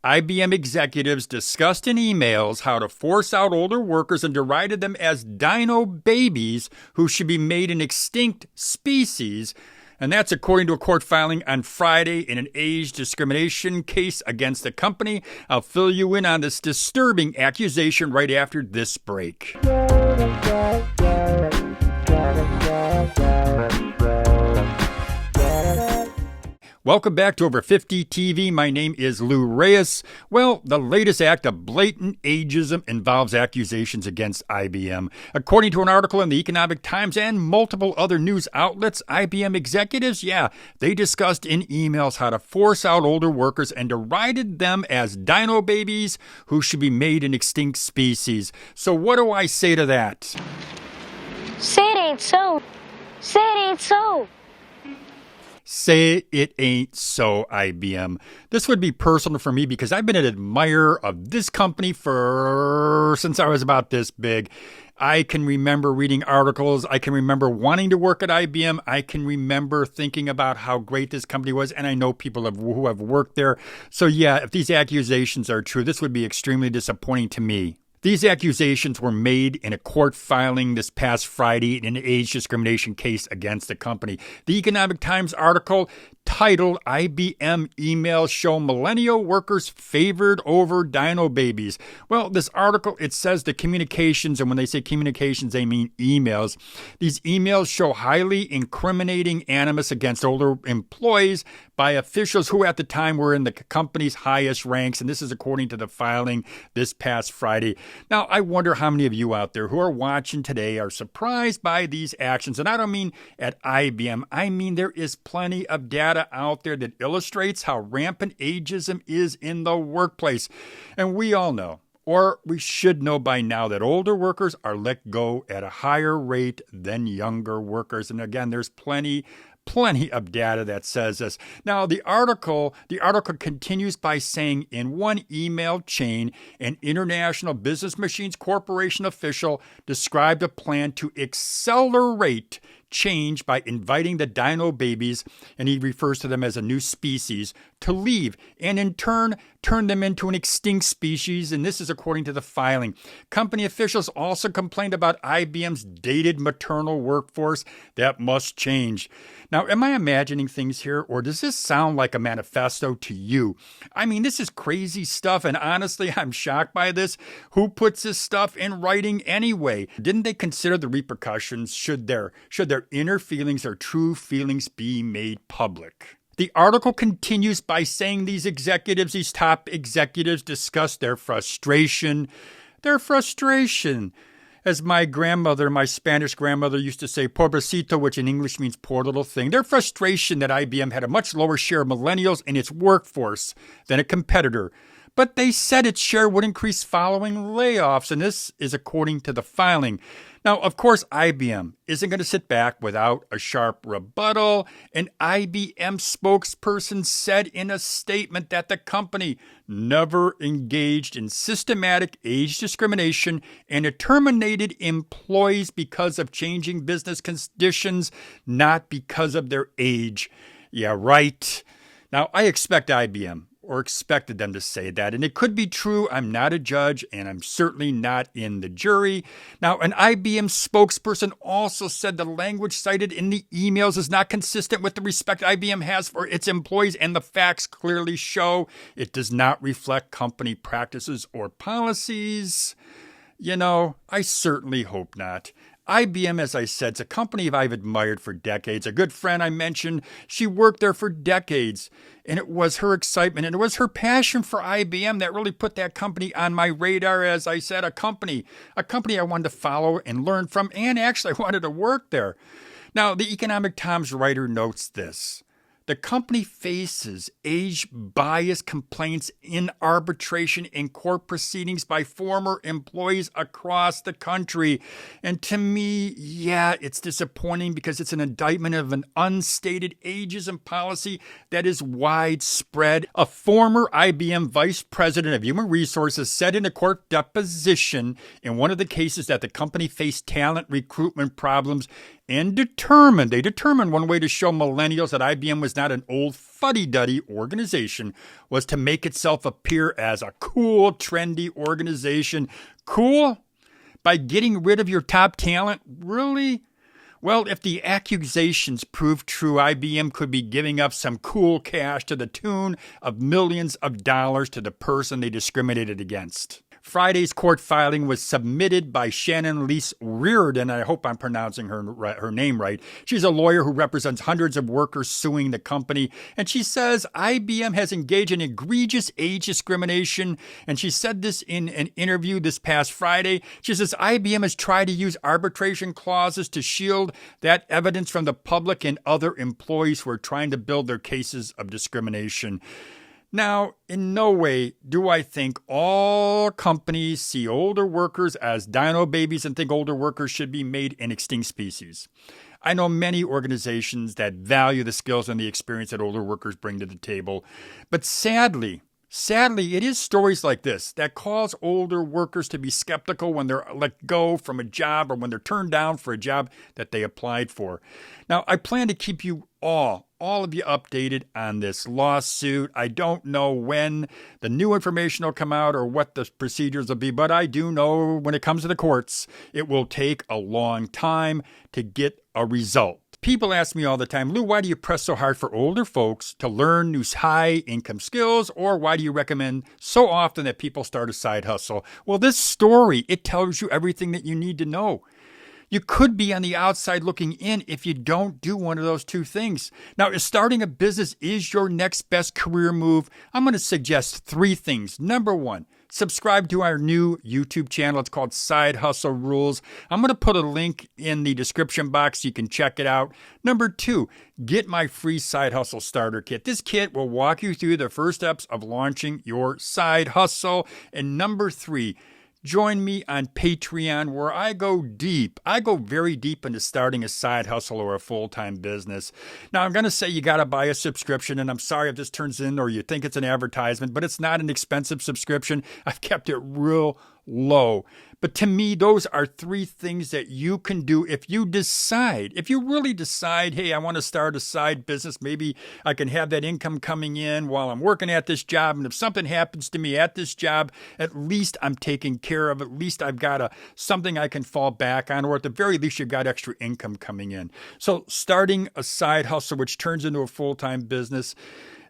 IBM executives discussed in emails how to force out older workers and derided them as Dinobabies who should be made an extinct species. And that's according to a court filing on Friday in an age discrimination case against the company. I'll fill you in on this disturbing accusation right after this break. Welcome back to Over 50 TV. My name is Lou Reyes. Well, the latest act of blatant ageism involves accusations against IBM. According to an article in the Economic Times and multiple other news outlets, IBM executives, they discussed in emails how to force out older workers and derided them as Dinobabies who should be made an extinct species. So what do I say to that? Say it ain't so. Say it ain't so. Say it ain't so, IBM. This would be personal for me because I've been an admirer of this company since I was about this big. I can remember reading articles. I can remember wanting to work at IBM. I can remember thinking about how great this company was, and I know people who have worked there. So if these accusations are true, this would be extremely disappointing to me. These accusations were made in a court filing this past Friday in an age discrimination case against the company. The Economic Times article titled IBM Emails Show Millennial Workers Favored Over Dinobabies. Well, this article, it says the communications, and when they say communications, they mean emails. These emails show highly incriminating animus against older employees by officials who at the time were in the company's highest ranks, and this is according to the filing this past Friday. Now, I wonder how many of you out there who are watching today are surprised by these actions, and I don't mean at IBM. I mean there is plenty of data out there that illustrates how rampant ageism is in the workplace. And we all know, or we should know by now, that older workers are let go at a higher rate than younger workers. And again, there's plenty of data that says this. Now, the article continues by saying in one email chain, an International Business Machines Corporation official described a plan to accelerate change by inviting the Dinobabies, and he refers to them as a new species, to leave and in turn turn them into an extinct species, and this is according to the filing. Company officials also complained about IBM's dated maternal workforce that must change. Now, am I imagining things here, or does this sound like a manifesto to you? I mean, this is crazy stuff, and honestly, I'm shocked by this. Who puts this stuff in writing anyway? Didn't they consider the repercussions should their inner feelings or true feelings be made public? The article continues by saying these top executives discussed their frustration. As my Spanish grandmother used to say, pobrecito, which in English means poor little thing. Their frustration that IBM had a much lower share of millennials in its workforce than a competitor. But they said its share would increase following layoffs, and this is according to the filing. Now, of course, IBM isn't going to sit back without a sharp rebuttal. An IBM spokesperson said in a statement that the company never engaged in systematic age discrimination and it terminated employees because of changing business conditions, not because of their age. Yeah, right. Now, I expected them to say that, and it could be true. I'm not a judge, and I'm certainly not in the jury. Now, an IBM spokesperson also said the language cited in the emails is not consistent with the respect IBM has for its employees, and the facts clearly show it does not reflect company practices or policies. I certainly hope not. IBM, as I said, is a company I've admired for decades. A good friend I mentioned, she worked there for decades, and it was her excitement and it was her passion for IBM that really put that company on my radar. As I said, a company I wanted to follow and learn from, and actually I wanted to work there. Now, the Economic Times writer notes this. The company faces age bias complaints in arbitration in court proceedings by former employees across the country. And to me, it's disappointing because it's an indictment of an unstated ageism policy that is widespread. A former IBM vice president of human resources said in a court deposition in one of the cases that the company faced talent recruitment problems and determined. They determined one way to show millennials that IBM was not an old fuddy-duddy organization was to make itself appear as a cool, trendy organization. Cool? By getting rid of your top talent? Really? Well, if the accusations prove true, IBM could be giving up some cool cash to the tune of millions of dollars to the person they discriminated against. Friday's court filing was submitted by Shannon Liss-Riordan. I hope I'm pronouncing her name right. She's a lawyer who represents hundreds of workers suing the company. And she says IBM has engaged in egregious age discrimination. And she said this in an interview this past Friday. She says IBM has tried to use arbitration clauses to shield that evidence from the public and other employees who are trying to build their cases of discrimination. Now, in no way do I think all companies see older workers as dinobabies and think older workers should be made an extinct species. I know many organizations that value the skills and the experience that older workers bring to the table. But sadly, it is stories like this that cause older workers to be skeptical when they're let go from a job or when they're turned down for a job that they applied for. Now, I plan to keep you all of you updated on this lawsuit. I don't know when the new information will come out or what the procedures will be, but I do know when it comes to the courts, it will take a long time to get a result. People ask me all the time, Lou, why do you press so hard for older folks to learn new high-income skills, or why do you recommend so often that people start a side hustle? Well, this story, it tells you everything that you need to know. You could be on the outside looking in if you don't do one of those two things. Now, if starting a business is your next best career move, I'm going to suggest 3 things. Number 1, subscribe to our new YouTube channel. It's called Side Hustle Rules. I'm going to put a link in the description box so you can check it out. Number 2, get my free Side Hustle Starter Kit. This kit will walk you through the first steps of launching your side hustle. And number 3, join me on Patreon where I go deep. I go very deep into starting a side hustle or a full-time business. Now, I'm going to say you got to buy a subscription, and I'm sorry if this turns in or you think it's an advertisement, but it's not an expensive subscription. I've kept it real low. But to me, those are 3 things that you can do if you really decide, hey, I want to start a side business. Maybe I can have that income coming in while I'm working at this job. And if something happens to me at this job, at least I'm taken care of. At least I've got something I can fall back on, or at the very least, you've got extra income coming in. So starting a side hustle, which turns into a full-time business,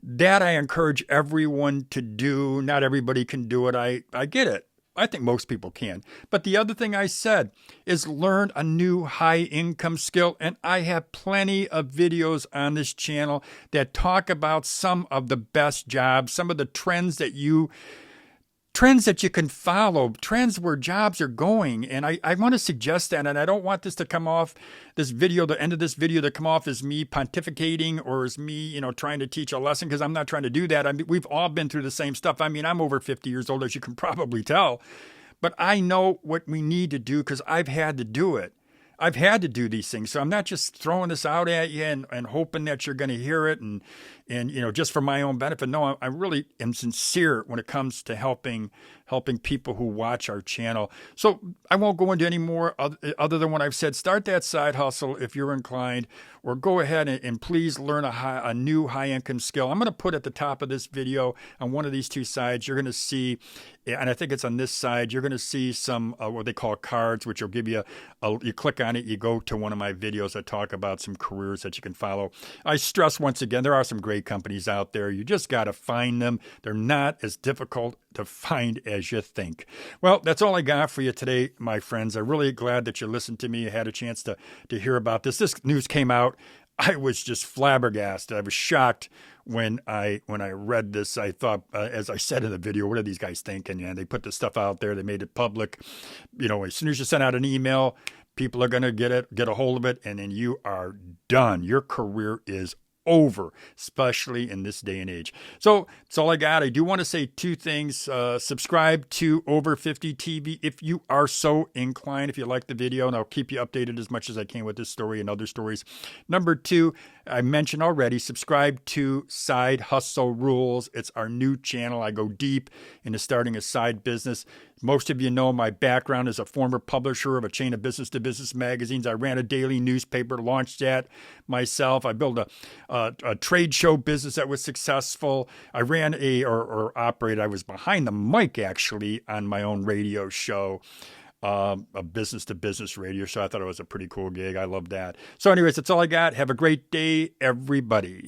that I encourage everyone to do. Not everybody can do it. I get it. I think most people can. But the other thing I said is learn a new high-income skill. And I have plenty of videos on this channel that talk about some of the best jobs, some of the trends that you can follow, trends where jobs are going. And I want to suggest that, and I don't want this to come off, the end of this video to come off as me pontificating or as me, trying to teach a lesson, because I'm not trying to do that. I mean, we've all been through the same stuff. I mean, I'm over 50 years old, as you can probably tell. But I know what we need to do because I've had to do it. I've had to do these things. So I'm not just throwing this out at you and hoping that you're going to hear it and just for my own benefit. No, I really am sincere when it comes to helping people who watch our channel. So I won't go into any more other than what I've said. Start that side hustle if you're inclined, or go ahead and please learn a new high-income skill. I'm going to put at the top of this video on one of these 2 sides, you're going to see, and I think it's on this side, you're going to see some what they call cards, which will give you you click on it, you go to one of my videos that talk about some careers that you can follow. I stress once again, there are some great companies out there. You just got to find them. They're not as difficult to find as you think. Well, that's all I got for you today, my friends. I'm really glad that you listened to me. You had a chance to hear about this. This news came out. I was just flabbergasted. I was shocked when I read this. I thought, as I said in the video, what are these guys thinking? Yeah, they put this stuff out there. They made it public. As soon as you send out an email, people are going to get a hold of it, and then you are done. Your career is over, especially in this day and age. So that's all I got. I do want to say two things. Subscribe to Over 50 TV if you are so inclined, if you like the video, and I'll keep you updated as much as I can with this story and other stories. Number two, I mentioned already, subscribe to Side Hustle Rules. It's our new channel. I go deep into starting a side business. Most of you know my background as a former publisher of a chain of business-to-business magazines. I ran a daily newspaper, launched that myself. I built a trade show business that was successful. I ran or operated, I was behind the mic actually on my own radio show, a business-to-business radio show. I thought it was a pretty cool gig. I love that. So anyways, that's all I got. Have a great day, everybody.